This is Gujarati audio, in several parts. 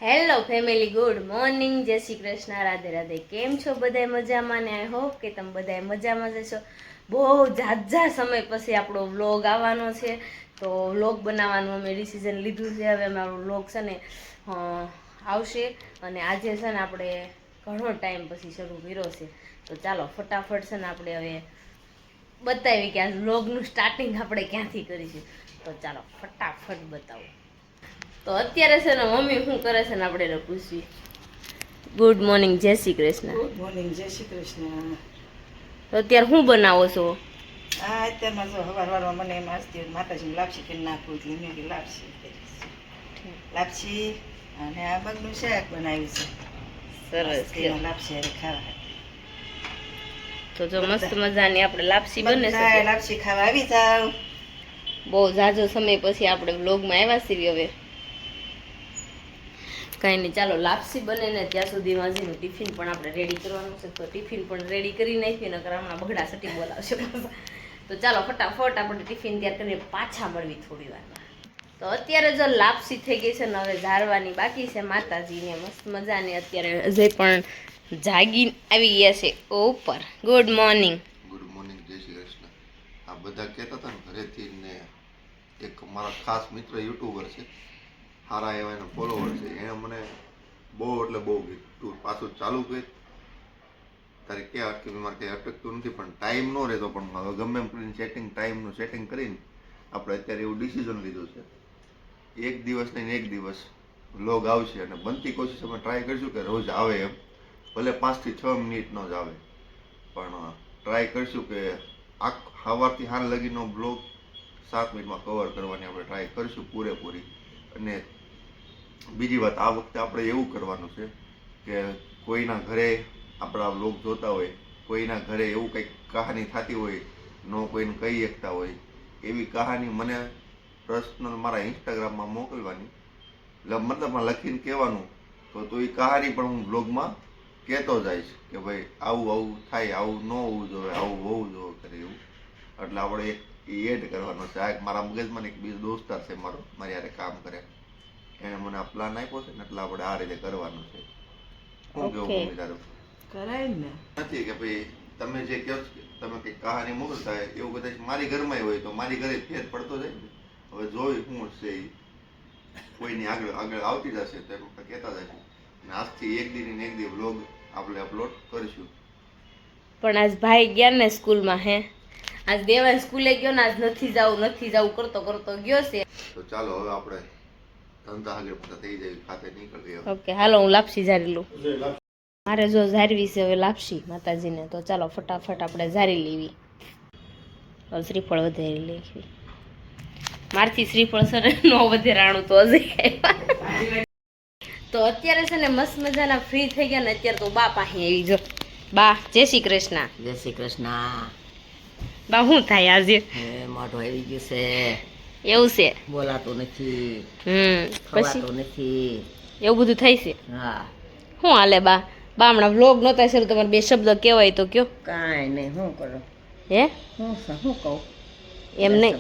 હેલો ફેમિલી, ગુડ મોર્નિંગ, જય શ્રી કૃષ્ણ, રાધે રાધે. કેમ છો બધાય મજામાં? ને આઈ હોપ કે તમે બધાય મજામાં જશો. બહુ ઝાઝા સમય પછી આપણો વ્લોગ આવવાનો છે, તો વ્લોગ બનાવવાનું અમે ડિસિઝન લીધું છે. હવે અમારો વ્લોગ છે ને આવશે, અને આજે છે ને આપણે ઘણો ટાઈમ પછી શરૂ કર્યો છે. તો ચાલો ફટાફટ છે ને આપણે હવે બતાવી કે આ વ્લોગનું સ્ટાર્ટિંગ આપણે ક્યાંથી કરીશું. તો ચાલો ફટાફટ બતાવો. તો અત્યારે છે ને મમ્મી શું કરે છે ને આપણે એને પૂછવી. ગુડ મોર્નિંગ, જય શ્રી કૃષ્ણ. ગુડ મોર્નિંગ, જય શ્રી કૃષ્ણ. તો અત્યારે શું બનાવો છો? હા, અત્યારમાં જો સવારમાં મને એમ આજથી માતાજીની લાપસી કરી નાખું એટલે મેં બી લાપસી કરીશ. લાપસી અને આ મગનું શાક બનાવ્યું છે. સરસ છે. લાપસી અરે ખાવા તો જો મસ્ત મજાની આપણે લાપસી બને છે. લાપસી ખાવા આવી જાવ. બહુ ઝાઝો સમય પછી આપણે વ્લોગમાં આવ્યા છીએ. હવે કાંઈ નહીં, ચાલો લાપસી બને ને ત્યાં સુધીમાં હજીનું ટિફિન પણ આપણે રેડી કરવાનું છે. તો ટિફિન પણ રેડી કરી નાખી, નકર હમણાં બગડા સટી બોલાવશે. તો ચાલો ફટાફટ આપણે ટિફિન તૈયાર કરીને પાછા મળવી થોડી વારમાં. તો અત્યારે જો લાપસી થઈ ગઈ છે ને હવે ઝારવાની બાકી છે. માતાજીને મસ્ત મજાની અત્યારે હજી પણ જાગી આવી ગયા છે ઉપર. Good morning. ગુડ મોર્નિંગ, જય શ્રી કૃષ્ણ. આ બધા કહેતા હતા ને ઘરેથી ને, એક મારા ખાસ મિત્ર યુટ્યુબર છે, સારા એવા એના ફોલોવર છે, એણે મને બહુ એટલે બહુ કીધું પાછું ચાલુ કરી તારે ક્યાં અટકી. મારે કંઈ અટકતું નથી, પણ ટાઈમ ન રહેતો. પણ હવે ગમે એમ કરીને ટાઈમનું સેટિંગ કરીને આપણે અત્યારે એવું ડિસિઝન લીધું છે, એક દિવસ નહીં એક દિવસ વ્લોગ આવશે. અને બનતી કોશિશ અમે ટ્રાય કરીશું કે રોજ આવે એમ, ભલે 5 થી 6 મિનિટનો જ આવે, પણ ટ્રાય કરીશું કે સવારથી સાંજ લગીનો બ્લોગ 7 મિનિટમાં કવર કરવાની આપણે ટ્રાય કરીશું પૂરેપૂરી. અને બીજી વાત, આ વખતે આપણે એવું કરવાનું છે કે કોઈના ઘરે આપણા બ્લોગ જોતા હોય, કોઈના ઘરે એવું કંઈક કહાની થતી હોય, ન કોઈને કહી શકતા હોય, એવી કહાની મને પર્સનલ મારા ઇન્સ્ટાગ્રામમાં મોકલવાની. મતલબમાં લખીને કહેવાનું, તો એ કહાની પણ હું બ્લોગમાં કહેતો જઈશ કે ભાઈ આવું આવું થાય, આવું ન હોવું જોઈએ, આવું હોવું જોઈએ કરે એવું. એટલે આપણે એક એડ કરવાનો છે. આ મારા મગજમાં એક બીજો દોસ્તાર છે મારો, મારી યારે કામ કરે, એને મને આ પ્લાન આપ્યો છે ને, એટલે આપણે આ રીતે કરવાનું છે. શું કેવું મમ્મી તારું? કરાય ને નથી કે ભાઈ તમે જે કહો છો તમે કંઈક કહાની મોકલતા હોય, એવું કદાચ મારી ઘરમાં હોય તો મારી ઘરે ફેર પડતો જાય ને. હવે જોઈ શું છે એ કોઈની આગળ આગળ આવતી જશે તો એમ કહેતા જશે. અને આજથી એક દી ને એક દી વ્લોગ આપણે અપલોડ કરીશું. પણ આજ ભાઈ ગયા ને સ્કૂલમાં. હે આજ દેવાન સ્કૂલે ગયો ને, આજ નથી જાવું કરતો કરતો ગયો છે. તો ચાલો હવે આપણે ધંધા આગળ પડતા થઈ જાય, ખાતે નીકળી. ઓકે, હાલો હું લાપસી ઝારી લઉં. મારે જો ઝારવી છે હવે લાપસી માતાજીને. તો ચાલો ફટાફટ આપણે ઝારી લેવી. શ્રીફળ વધારી લેવી. મારથી શ્રીફળ સર નો વધેરાણું તો હજી. તો અત્યારે છે ને મસ્ત મજાના ફ્રી થઈ ગયા ને, અત્યારે તો બા પાસે આવી. જો બા, જય શ્રી કૃષ્ણ. જય શ્રી કૃષ્ણ. બા શું થાય આજે? મોઢું આવી ગયું છે, એવું છે? બોલાતું નથી, પછી ખવાતું નથી. એવું બધું થાય છે? હા. શું હાલે બા? બા હમણાં વ્લોગ નહોતા શરૂ, તમારે 2 શબ્દ કહેવાય તો કયો. કાંઈ નહીં, શું કરો? હે શું કહું? એમ નહીં,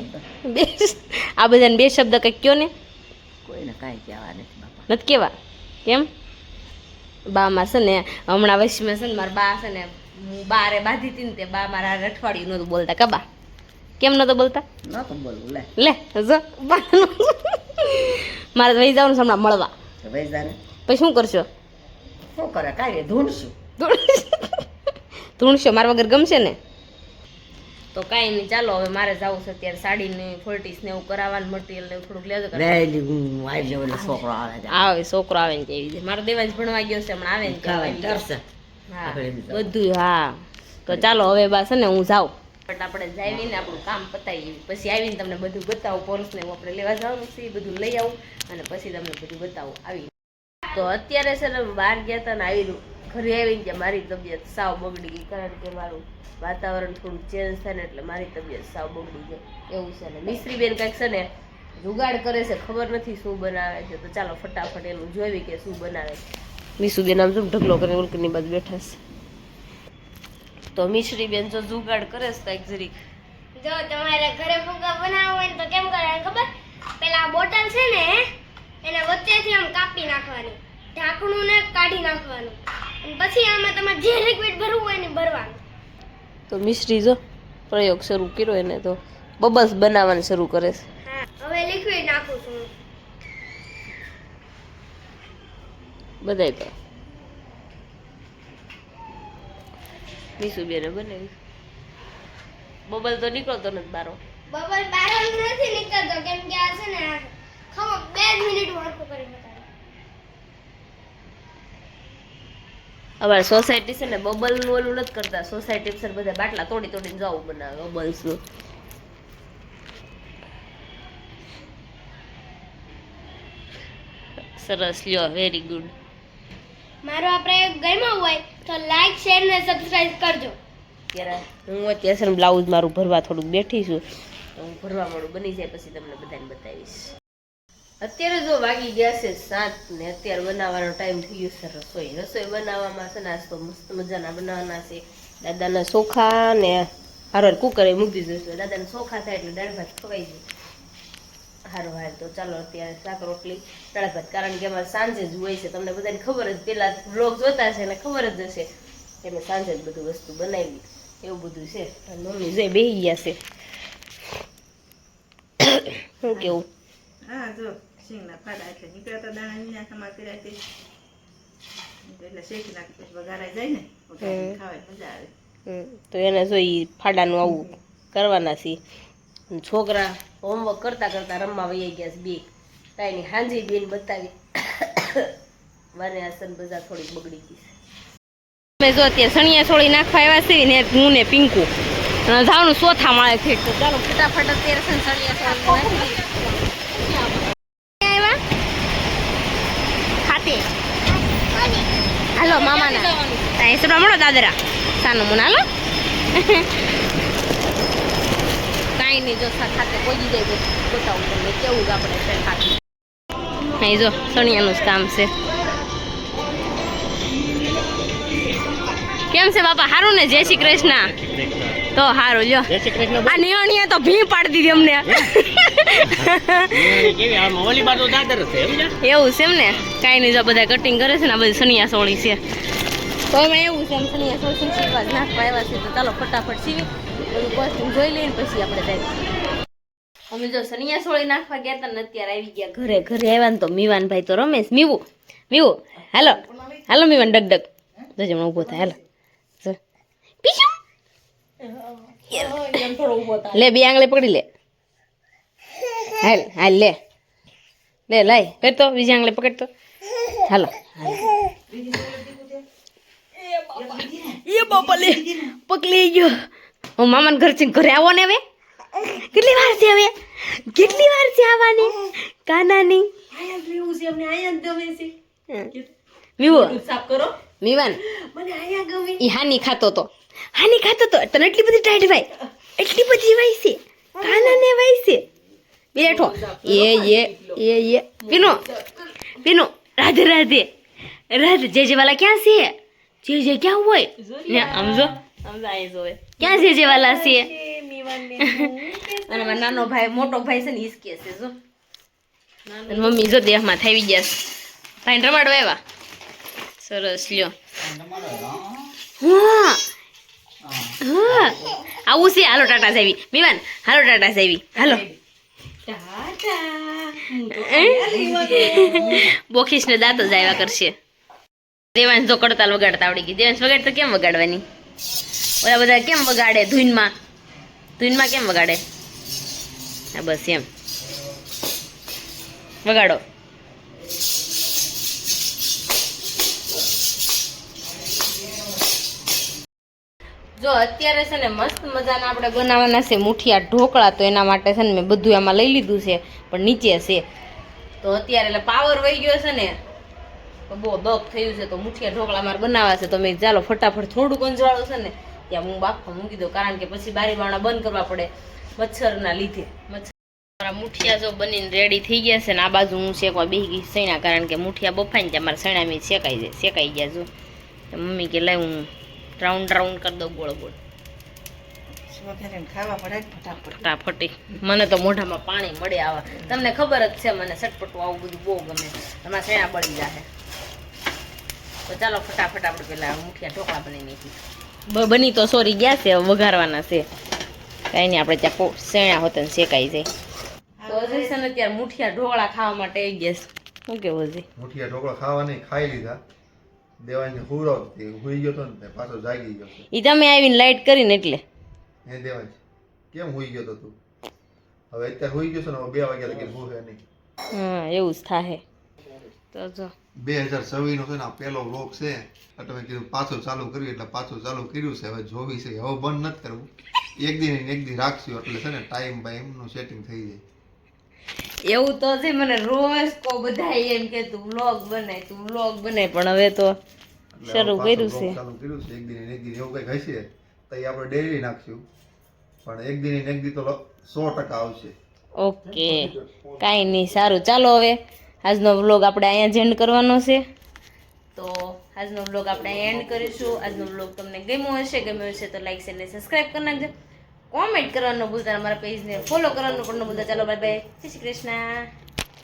આ બધાને 2 શબ્દ કંઈક કયો ને. કોઈને કાંઈ કહેવા નથી બાપા. નથી કેવા? કેમ? બામાં છે ને હમણાં વૈશ્વમાં છે ને મારા બા છે ને, હું બારે બાંધી હતી ને તે બા મારા અઠવાડિયું નહોતું બોલતા. કબા કેમ નહોતો બોલતા? નહોતું બોલવું. લે લે જો મારે વહી જવાનું છે હમણાં મળવા. ભાઈ જાને પછી શું કરશો? શું કરે? કાંઈ ધૂણશું. ધૂણશો? મારા વગર ગમશે ને? તો કાંઈ નહીં, ચાલો હવે મારે જવું છે અત્યારે સાડીને ફોલ્ટીસ ને એવું કરાવવાનું, મટીરિયલ ને થોડુંક લેજો. છોકરો આવે આવે છોકરો આવે ને કેવી રીતે. મારો દેવાંશ ભણવા ગયો છે, હમણાં આવે ને ડરશે. હા બધું. હા તો ચાલો હવે બસ ને હું જાઉં. બટ આપણે જઈને આપણું કામ પતાવી, પછી આવીને તમને બધું બતાવું. પર્સને આપણે લેવા જવાનું છે, બધું લઈ આવું અને પછી તમને બધું બતાવું આવી. તો અત્યારે છે ને બહાર ગયા હતા ને આવીને ઘરે આવીને ત્યાં મારી તબિયત સાવ બગડી ગઈ, કારણ કે મારું વાતાવરણ થોડું ચેન્જ થાય ને એટલે મારી તબિયત સાવ બગડી જાય એવું છે. ને મિશ્રી બેન કંઈક છે ને જુગાડ કરે છે, ખબર નથી શું બનાવે છે. તો ચાલો ફટાફટ એનું જોઈ કે શું બનાવે છે. મીસુબેન આમ જો ઢગલો કરીને ઉલકીની બાજુ બેઠા છે. તો મિશ્રી બેન જો જુગાડ કરે છે કંઈક જરીક. જો તમારે ઘરે ફુગ્ગા બનાવવા હોય ને તો કેમ કરવાનું ખબર? પેલા બોટલ છે ને એને વચ્ચેથી આમ કાપી નાખવાની, ઢાંકણું ને કાઢી નાખવાનું, અને પછી આમાં તમારે જે લિક્વિડ ભરવું હોય ને ભરવાનું. તો મિશ્રી જો પ્રયોગ શરૂ કર્યો એને તો બબલ્સ બનાવવાનું શરૂ કરે છે. હા, હવે લિક્વિડ નાખું છું. બધાય તો મીસુબેને બનાવી. બબલ તો નીકળતો નથી બારો. બબલ બહાર નથી નીકળતો કેમ કે આ છે ને આ ખમો 2 મિનિટ હરખું કરી બતાવે. અમારે સોસાયટી છે ને બબલ નું ઓલું નથી કરતા. સોસાયટી સર બધા બાટલા તોડી તોડીને જવું બનાવે બબલ્સ નું. સરસ લ્યો, વેરી ગુડ. મારો આ પ્રયોગ ગમ્યો હોય તો લાઈક શેર ને સબસ્ક્રાઇબ કરજો. અત્યારે હું અત્યારે છે ને બ્લાઉઝ મારું ભરવા થોડુંક બેઠી છું. હું ભરવા વાળું બની જાય પછી તમને બધાને બતાવીશ. અત્યારે જો વાગી ગયા છે 7 ને અત્યારે બનાવવાનો ટાઈમ થઈ ગયો છે. રસોઈ બનાવવામાં છે ને આજ તો મસ્ત મજાના બનાવવાના છે. દાદાના ચોખા ને હારો કુકરે મૂકી દીધું. દાદાને ચોખા થાય એટલે દાળ ભાત ખવાઈ જાય. સારું હાલ તો ચાલો અત્યારે શાક રોટલી દાળ ભાત, કારણ કે અમારે સાંજે જ હોય છે. તમને બધાને ખબર જ, પેલા બ્લોગ જોતા છે ને ખબર જ હશે કે મેં સાંજે જ બધું વસ્તુ બનાવી. એવું બધું છે. મમ્મી જે બેહી ગયા છે. શું કેવું? હા જો શીંગના ફાડા એટલે નીકળ્યા દાણા વિનાખામાં કર્યા તે એટલે શેકી નાખી પછી વઘારાઈ જાય ને વઘારીને ખાવાની મજા આવે. તો એને જો ઈ ફાડાનું આવું કરવાના છે. છોકરા હોમવર્ક કરતા કરતા રમવા વહી ગયા છે બે. તાઈની હાંજી બેન બતાવી વાને આસન બધા થોડીક બગડી ગઈ છે. અમે જો અત્યારે સણિયા સોળી નાખવા આવ્યા છે ને હું ને પિંકુ જવાનું ચોથા માળે થી. તો ચાલો ફટાફટ અત્યારે છે ને સણિયા સોળી આવ્યા ખાતે. હાલો મામાના ત્યાં સડવા મળો દાદરા સાનું મુના હાલો. કાંઈ નહીં જો ખાતે પહોંચી જાય બતાવું તમને કેવું આપણે છે ખાતે. અહીં જો સણિયાનું જ કામ છે. કેમ છે બાપા? સારું ને? જય શ્રી કૃષ્ણ. તો સારું લ્યો. આ નિયણીએ તો ભી પાડી દીધી અમને. એવું છે એમ ને? કાંઈ નહીં જો બધા કટિંગ કરે છે ને આ બધી સણિયા સોળી છે. તો એમાં એવું છે એમ સણિયા સોળી સીવવા જ નાખવા આવ્યા છે. તો ચાલો ફટાફટ સીવી બધું કોસ્ટ્યુમ જોઈ લઈને પછી આપણે જાય. અમે જો સણિયા સોળી નાખવા ગયા હતા ને અત્યારે આવી ગયા ઘરે. ઘરે આવ્યા ને તો મીવાનભાઈ તો રમેશ મીવું હાલો હાલો મીવાન ડગ જજે હમણાં ઊભો થાય. હાલો લે બે આંગળે પકડી લે. હાલ હાલ લે લે લાય કરતો બીજી આંગળે પકડતો. હાલો એ બાપા લે પકડી ગયો. હું મામાના ઘર થી ઘરે આવો ને હવે કેટલી વાર છે? હવે કેટલી વાર છે આવવાની? કાનાની મીવાન ઈ હાની ખાતો તો તને એટલી બધી ટાઈટ ભાઈ એટલી બધી વાય છે કાનાને વાય છે. બેઠો એ પીનો રાધે રાધે રાધે. જે વાલા ક્યાં છે? જે ક્યાં હોય ને સમજો ક્યાં જે વાલા છે? અને મારો નાનો ભાઈ મોટો ભાઈ છે ને ઈસકે છે જો. મમ્મી જો દેહમાં થઈ ગયા છે. ભાઈ રમાડો આવ્યા. સરસ લ્યો. હા હા આવું છે. હાલો ટાટા સાહેબી મીવાન હાલો ટાટા સાહેબી હાલો. બોખીશ ને દાંત જ આવ્યા કરશે. દેવાંશ તો કડતાલ વગાડતા આવડી ગઈ. દેવાંશ વગાડતા કેમ વગાડવાની? ઓલા બધા કેમ વગાડે ધૂનમાં કેમ વગાડે? હા બસ એમ વગાડો. જો અત્યારે છે ને મસ્ત મજાના આપણે બનાવવાના છે મુઠિયા ઢોકળા. તો એના માટે છે ને મેં બધું આમાં લઈ લીધું છે પણ નીચે છે. તો અત્યારે એટલે પાવર વહી ગયો છે ને તો બહુ દપ થયું છે. તો મુઠિયા ઢોકળા મારે બનાવવા છે. તો મેં ચાલો ફટાફટ થોડુંક અંજવાળું છે ને ત્યાં હું બાફવા મૂકી દઉં, કારણ કે પછી બારી બારણા બંધ કરવા પડે મચ્છરના લીધે. મારા મુઠિયા જો બનીને રેડી થઈ ગયા છે ને આ બાજુ હું શેકવા બેસી ગઈ સૈણા, કારણ કે મુઠિયા બફાય ને ત્યાં મારા સૈણા મેં શેકાઈ ગયા. જો મમ્મી કે લાય હું રાઉન્ડ કરી દઉં ગોળ ગોળ. વઘારીને ખાવા પડે ને ફટાફટ. ફટાફટી મને તો મોઢામાં પાણી મળે આવા. તમને ખબર જ છે મને ચટપટું આવું બધું બહુ ગમે. એમાં શેણા બળી જાય. તો ચાલો ફટાફટ આપણે પેલા મુઠિયા ઢોકળા બની નાખી. બની તો સોરી ગયા છે, હવે વઘારવાના છે. કાંઈ નહીં, આપણે ત્યાં શેણા હોત ને શેકાઈ જાય. તો હજી છે ને અત્યારે મુઠિયા ઢોકળા ખાવા માટે આવી ગયા છે. શું કેવું હજી? મુઠિયા ઢોકળા ખાવા નહીં, ખાઈ લીધા. દેવાઈને હુરાવતી હુઈ ગયો તો ને પાછો જાગી ગયો છે. એ તમે આવીને લાઈટ કરીને એટલે હે દેવાય કેમ હુઈ ગયો તો તું? હવે અત્યારે હુઈ ગયો છે ને, હવે 2 વાગ્યા લગી હુવે નહીં. હા એવું જ થાય. તો જો 2026 નો છે ને આ પહેલો વ્લોગ છે એટલે મેં કીધું પાછું ચાલુ કર્યું એટલે પાછું ચાલુ કર્યું છે. હવે જોવી છે, હવે બંધ નથી કરવું. એક દી રાખશું એટલે છે ને ટાઈમ બાય એમનું સેટિંગ થઈ જાય. એવું તો છે, મને રોજ કો બધા એમ કે તું વ્લોગ બનાય પણ હવે તો એટલે શરૂ હવે કર્યું પાછું છે. vlog ચાલુ કર્યું છે. એક દી એવું કંઈક હશે તો એ આપણે ડેલી નાખશું, પણ એક દી તો 100% આવશે. ઓકે કાંઈ નહીં, સારું. ચાલો હવે આજનો વ્લોગ આપણે અહીંયા જ એન્ડ કરવાનો છે. તો આજનો વ્લોગ આપણે અહીંયા એન્ડ કરીશું. આજનો વ્લોગ તમને ગમ્યો હશે તો લાઈક શેર અને સબસ્ક્રાઈબ કરી નાખજો. કોમેન્ટ કરવાનું ન ભૂલતા, અમારા પેજને ફોલો કરવાનું પણ ન ભૂલતા. ચાલો બાય બાય, જય શ્રી કૃષ્ણ.